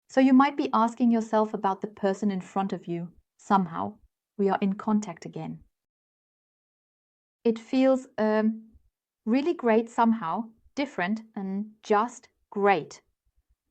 So you might be asking yourself about the person in front of you. Somehow, we are in contact again. It feels really great somehow, different and just great.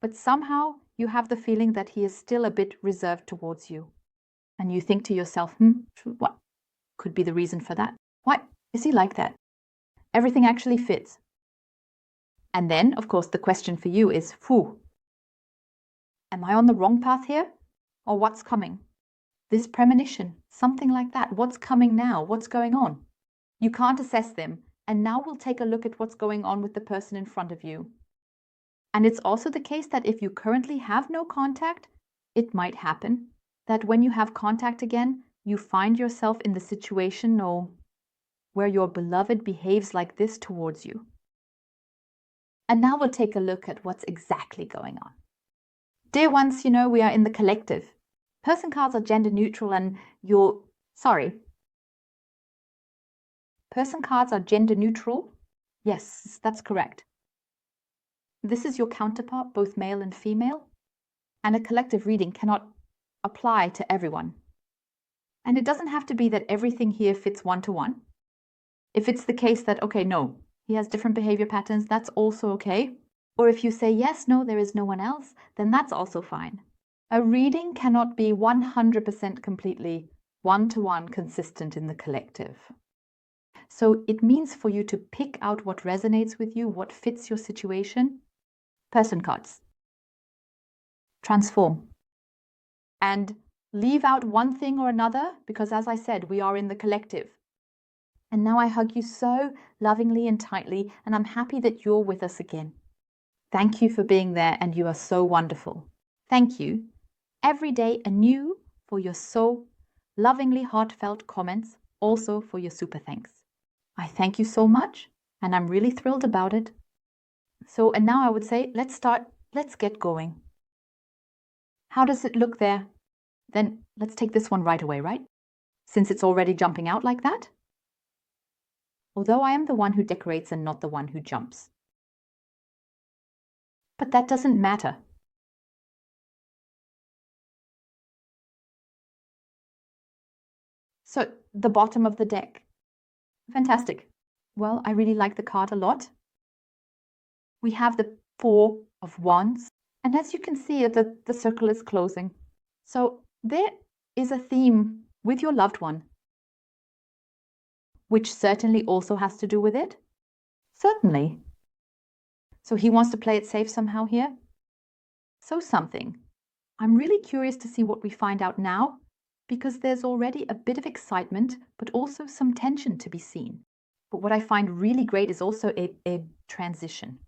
But somehow you have the feeling that he is still a bit reserved towards you. And you think to yourself, what could be the reason for that? Why is he like that? Everything actually fits. And then, of course, the question for you is, am I on the wrong path here? Or what's coming? This premonition, something like that. What's coming now? What's going on? You can't assess them. And now we'll take a look at what's going on with the person in front of you. And it's also the case that if you currently have no contact, it might happen that when you have contact again, you find yourself in the situation where your beloved behaves like this towards you. And now we'll take a look at what's exactly going on. Dear ones, we are in the collective. Person cards are gender neutral and Person cards are gender neutral? Yes, that's correct. This is your counterpart, both male and female, and a collective reading cannot apply to everyone. And it doesn't have to be that everything here fits one-to-one. If it's the case that, okay, no, he has different behavior patterns, that's also okay. Or if you say, yes, no, there is no one else, then that's also fine. A reading cannot be 100% completely one-to-one consistent in the collective. So it means for you to pick out what resonates with you, what fits your situation. Person cards. Transform. And leave out one thing or another, because as I said, we are in the collective. And now I hug you so lovingly and tightly, and I'm happy that you're with us again. Thank you for being there, and you are so wonderful. Thank you. Every day anew for your so lovingly heartfelt comments, also for your super thanks. I thank you so much, and I'm really thrilled about it. So, and now I would say, let's get going. How does it look there? Then let's take this one right away, right? Since it's already jumping out like that. Although I am the one who decorates and not the one who jumps. But that doesn't matter. So, the bottom of the deck. Fantastic. Well, I really like the card a lot. We have the 4 of Wands. And as you can see, the circle is closing. So there is a theme with your loved one, which certainly also has to do with it. Certainly. So he wants to play it safe somehow here. So something. I'm really curious to see what we find out now, because there's already a bit of excitement, but also some tension to be seen. But what I find really great is also a transition.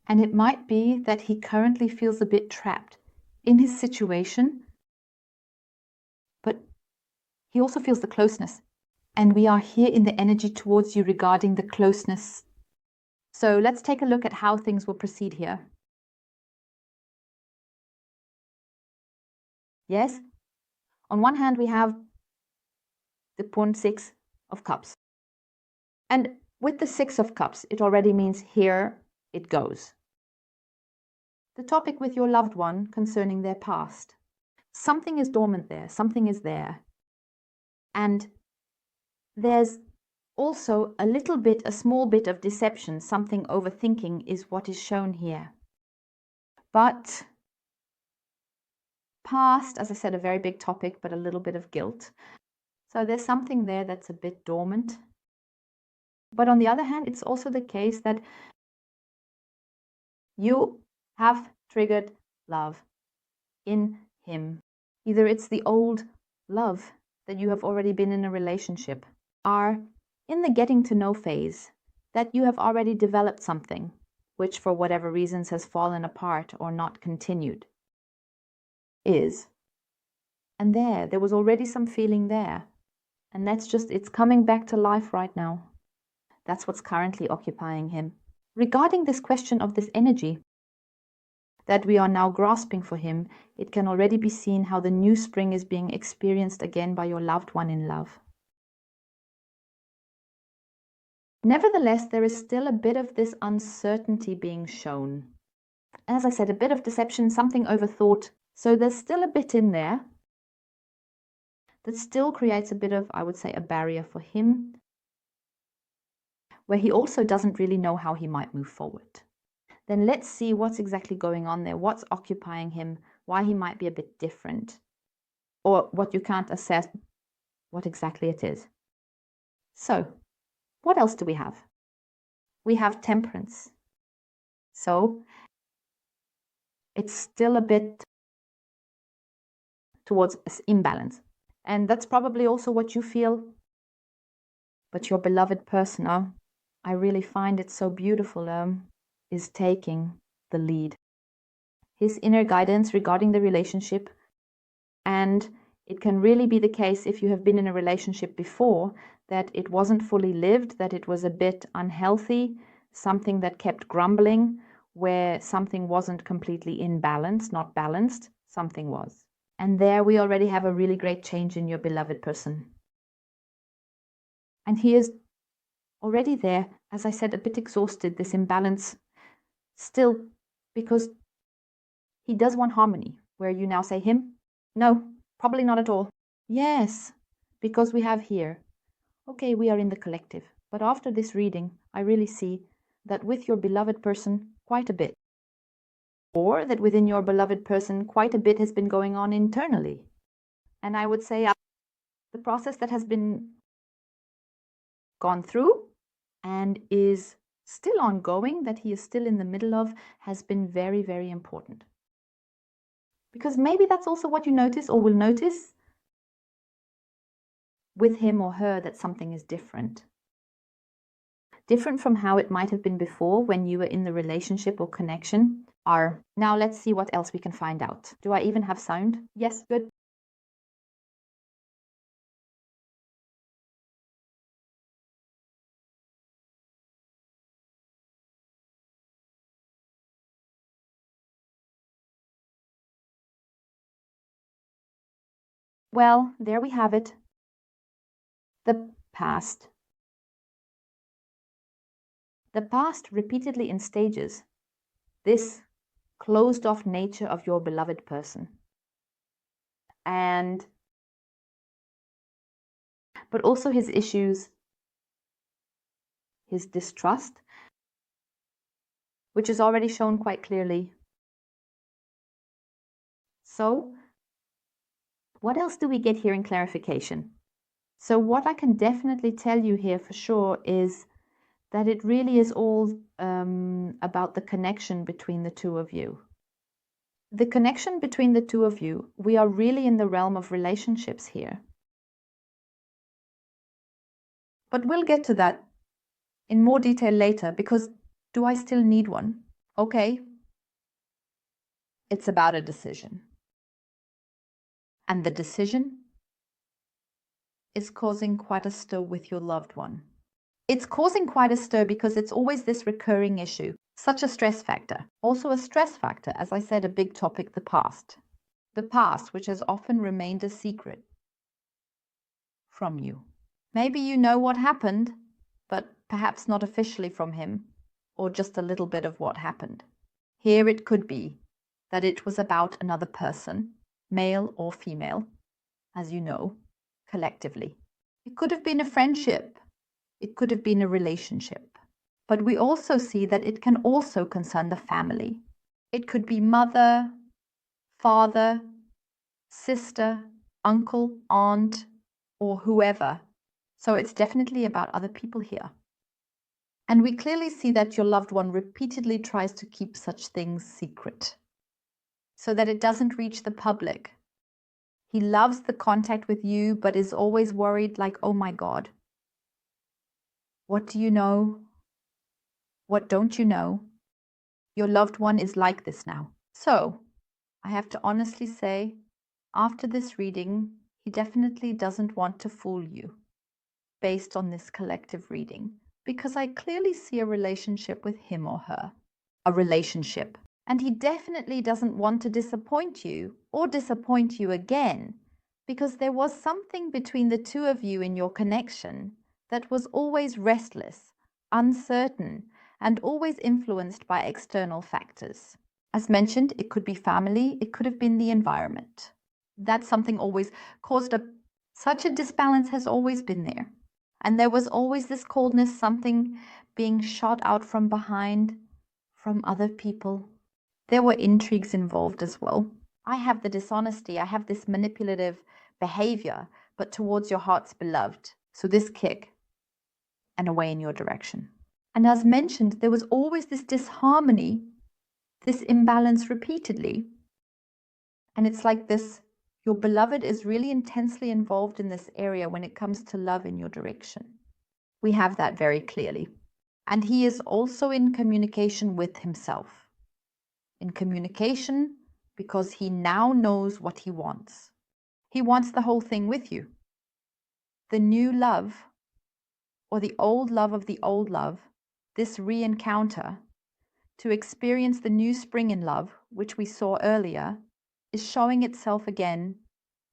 And it might be that he currently feels a bit trapped in his situation, but he also feels the closeness. And we are here in the energy towards you regarding the closeness. So let's take a look at how things will proceed here. Yes, on one hand we have the pawn 6 of cups. And with the 6 of cups, it already means here it goes. The topic with your loved one concerning their past. Something is dormant there, something is there. And there's also a small bit of deception, something overthinking is what is shown here. But past, as I said, a very big topic, but a little bit of guilt. So there's something there that's a bit dormant. But on the other hand, it's also the case that you have triggered love in him. Either it's the old love that you have already been in a relationship, are in the getting to know phase, that you have already developed something, which for whatever reasons has fallen apart or not continued. And there was already some feeling there. And it's coming back to life right now. That's what's currently occupying him. Regarding this question of this energy that we are now grasping for him, it can already be seen how the new spring is being experienced again by your loved one in love. Nevertheless, there is still a bit of this uncertainty being shown. As I said, a bit of deception, something overthought. So there's still a bit in there that still creates a bit of, I would say, a barrier for him, where he also doesn't really know how he might move forward. Then let's see what's exactly going on there, what's occupying him, why he might be a bit different, or what you can't assess what exactly it is. So, what else do we have? We have temperance. So, it's still a bit towards imbalance. And that's probably also what you feel. But your beloved person, I really find it so beautiful, is taking the lead. His inner guidance regarding the relationship, and it can really be the case if you have been in a relationship before that it wasn't fully lived, that it was a bit unhealthy, something that kept grumbling, where something wasn't completely in balance, not balanced, something was. And there we already have a really great change in your beloved person. And he is already there, as I said, a bit exhausted, this imbalance still, because he does want harmony, where you now say him, no, probably not at all. Yes, because we have here, okay, we are in the collective, but after this reading, I really see that with your beloved person, quite a bit. Or that within your beloved person, quite a bit has been going on internally. And I would say the process that has been gone through and is still ongoing, that he is still in the middle of, has been very, very important. Because maybe that's also what you notice or will notice with him or her, that something is different. Different from how it might have been before when you were in the relationship or connection. Now let's see what else we can find out. Do I even have sound? Yes, good. Well, there we have it. The past. The past repeatedly in stages. This closed off nature of your beloved person. But also his issues, his distrust, which is already shown quite clearly. So, what else do we get here in clarification? So what I can definitely tell you here for sure is that it really is all about the connection between the two of you. The connection between the two of you, we are really in the realm of relationships here. But we'll get to that in more detail later, because do I still need one? Okay. It's about a decision. And the decision is causing quite a stir with your loved one. It's causing quite a stir because it's always this recurring issue, such a stress factor. Also a stress factor, as I said, a big topic, the past. The past, which has often remained a secret from you. Maybe you know what happened, but perhaps not officially from him, or just a little bit of what happened. Here it could be that it was about another person, male or female, as you know, collectively. It could have been a friendship. It could have been a relationship. But we also see that it can also concern the family. It could be mother, father, sister, uncle, aunt, or whoever. So it's definitely about other people here. And we clearly see that your loved one repeatedly tries to keep such things secret so that it doesn't reach the public. He loves the contact with you, but is always worried, like, oh my God, what do you know? What don't you know? Your loved one is like this now. So, I have to honestly say, after this reading, he definitely doesn't want to fool you based on this collective reading, because I clearly see a relationship with him or her. A relationship. And he definitely doesn't want to disappoint you or disappoint you again, because there was something between the two of you in your connection that was always restless, uncertain, and always influenced by external factors. As mentioned, it could be family, it could have been the environment. That's something always caused such a disbalance has always been there. And there was always this coldness, something being shot out from behind, from other people. There were intrigues involved as well. I have the dishonesty, I have this manipulative behavior, but towards your heart's beloved. So this kick and away in your direction. And as mentioned, there was always this disharmony, this imbalance repeatedly. And it's like this, your beloved is really intensely involved in this area when it comes to love in your direction. We have that very clearly. And he is also in communication with himself. In communication because he now knows what he wants. He wants the whole thing with you. The new love, or the old love of the old love, this re-encounter, to experience the new spring in love, which we saw earlier, is showing itself again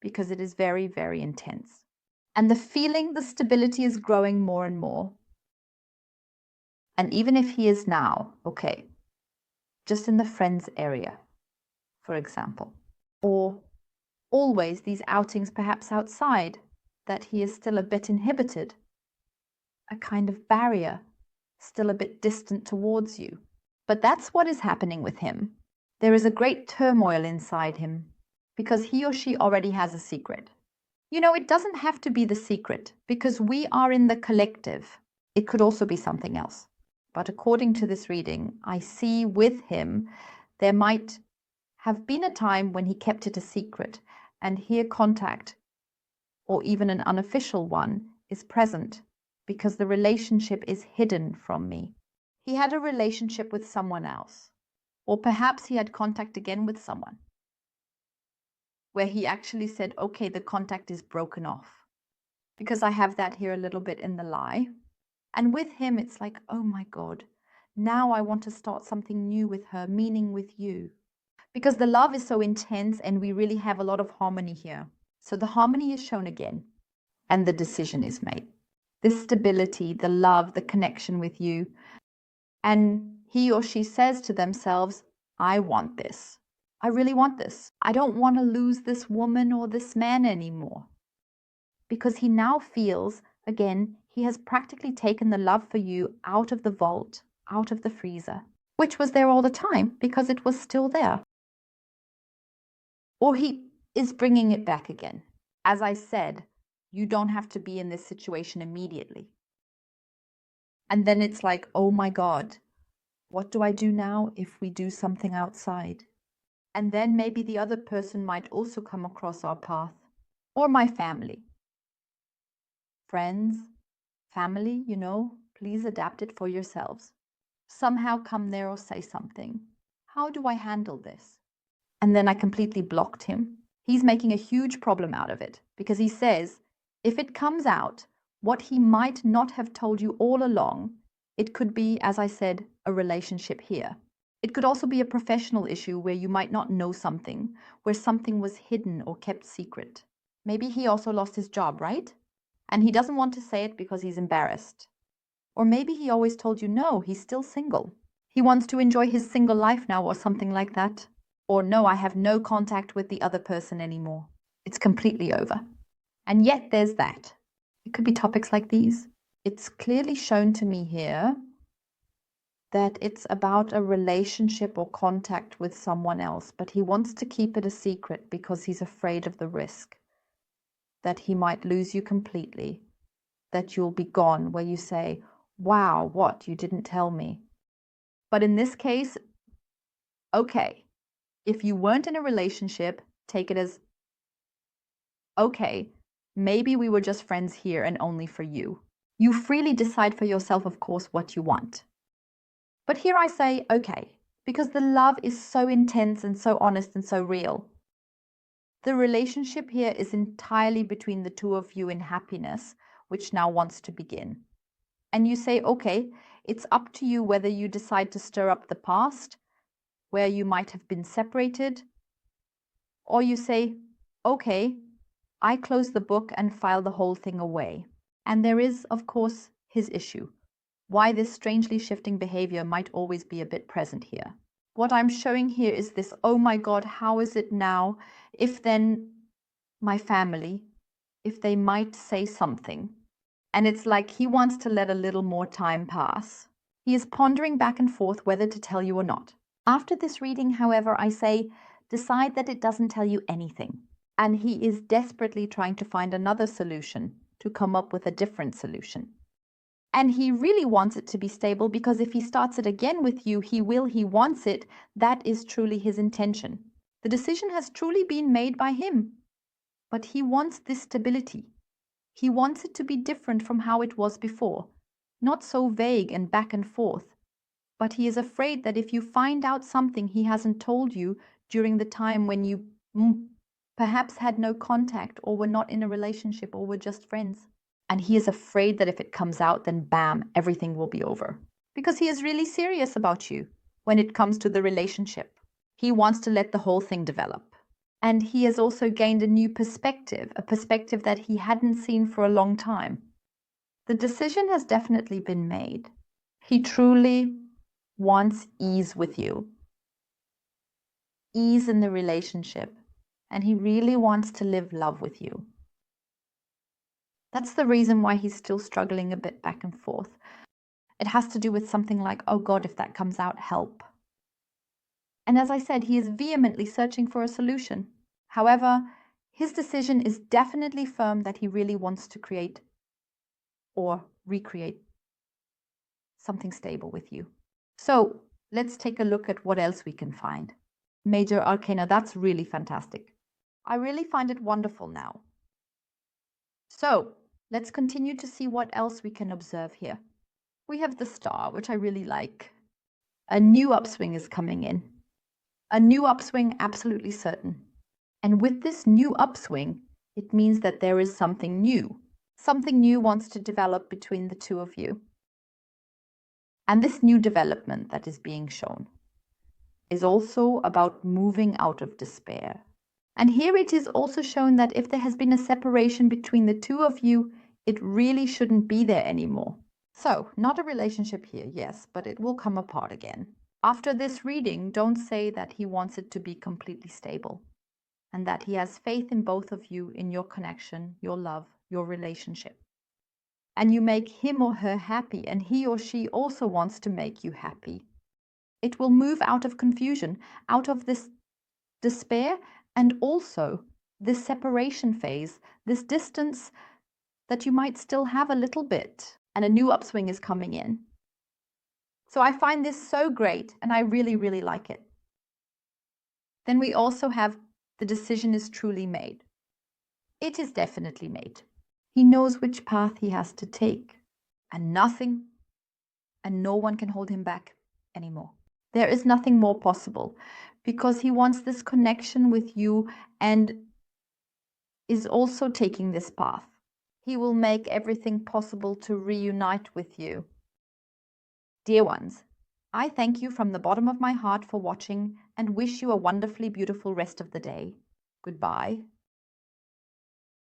because it is very, very intense. And the feeling, the stability is growing more and more. And even if he is now, okay, just in the friends area, for example, or always these outings perhaps outside, that he is still a bit inhibited, a kind of barrier, still a bit distant towards you. But that's what is happening with him. There is a great turmoil inside him because he or she already has a secret. You know, it doesn't have to be the secret because we are in the collective. It could also be something else. But according to this reading, I see with him there might have been a time when he kept it a secret, and here contact, or even an unofficial one, is present because the relationship is hidden from me. He had a relationship with someone else, or perhaps he had contact again with someone, where he actually said, okay, the contact is broken off. Because I have that here a little bit in the lie. And with him, it's like, oh my God, now I want to start something new with her, meaning with you. Because the love is so intense and we really have a lot of harmony here. So the harmony is shown again and the decision is made. This stability, the love, the connection with you. And he or she says to themselves, I want this. I really want this. I don't want to lose this woman or this man anymore. Because he now feels, again, he has practically taken the love for you out of the vault, out of the freezer, which was there all the time because it was still there. Or he is bringing it back again. As I said, you don't have to be in this situation immediately. And then it's like, oh my God, what do I do now if we do something outside? And then maybe the other person might also come across our path, or my family. Friends, family, you know, please adapt it for yourselves. Somehow come there or say something. How do I handle this? And then I completely blocked him. He's making a huge problem out of it because he says, if it comes out, what he might not have told you all along, it could be, as I said, a relationship here. It could also be a professional issue where you might not know something, where something was hidden or kept secret. Maybe he also lost his job, right? And he doesn't want to say it because he's embarrassed. Or maybe he always told you, no, he's still single. He wants to enjoy his single life now or something like that. Or no, I have no contact with the other person anymore. It's completely over. And yet there's that. It could be topics like these. It's clearly shown to me here that it's about a relationship or contact with someone else, but he wants to keep it a secret because he's afraid of the risk that he might lose you completely, that you'll be gone, where you say, wow, what, you didn't tell me. But in this case, okay, if you weren't in a relationship, take it as, okay, maybe we were just friends here and only for you. You freely decide for yourself, of course, what you want. But here I say, okay, because the love is so intense and so honest and so real. The relationship here is entirely between the two of you in happiness, which now wants to begin. And you say, okay, it's up to you whether you decide to stir up the past, where you might have been separated, or you say, okay, I close the book and file the whole thing away. And there is, of course, his issue. Why this strangely shifting behavior might always be a bit present here. what I'm showing here is this, oh my God, how is it now if then my family, if they might say something? And it's like he wants to let a little more time pass. He is pondering back and forth whether to tell you or not. After this reading, however, I say, decide that it doesn't tell you anything. And he is desperately trying to find another solution, to come up with a different solution. And he really wants it to be stable, because if he starts it again with you, he wants it. That is truly his intention. The decision has truly been made by him. But he wants this stability. He wants it to be different from how it was before. Not so vague and back and forth. But he is afraid that if you find out something he hasn't told you during the time when you perhaps had no contact or were not in a relationship or were just friends. And he is afraid that if it comes out, then bam, everything will be over. Because he is really serious about you when it comes to the relationship. He wants to let the whole thing develop. And he has also gained a new perspective, a perspective that he hadn't seen for a long time. The decision has definitely been made. He truly wants ease with you. Ease in the relationship. And he really wants to live love with you. That's the reason why he's still struggling a bit back and forth. It has to do with something like, oh God, if that comes out, help. And as I said, he is vehemently searching for a solution. However, his decision is definitely firm that he really wants to create or recreate something stable with you. So let's take a look at what else we can find. Major Arcana, that's really fantastic. I really find it wonderful now. So let's continue to see what else we can observe here. We have the Star, which I really like. A new upswing is coming in. A new upswing, absolutely certain. And with this new upswing, it means that there is something new. Something new wants to develop between the two of you. And this new development that is being shown is also about moving out of despair. And here it is also shown that if there has been a separation between the two of you, it really shouldn't be there anymore. So, not a relationship here, yes, but it will come apart again. After this reading, don't say that he wants it to be completely stable and that he has faith in both of you, in your connection, your love, your relationship. And you make him or her happy, and he or she also wants to make you happy. It will move out of confusion, out of this despair, and also this separation phase, this distance that you might still have a little bit, and a new upswing is coming in. So I find this so great, and I really, really like it. Then we also have the decision is truly made. It is definitely made. He knows which path he has to take, and nothing and no one can hold him back anymore. There is nothing more possible, because he wants this connection with you and is also taking this path. He will make everything possible to reunite with you. Dear ones, I thank you from the bottom of my heart for watching and wish you a wonderfully beautiful rest of the day. Goodbye.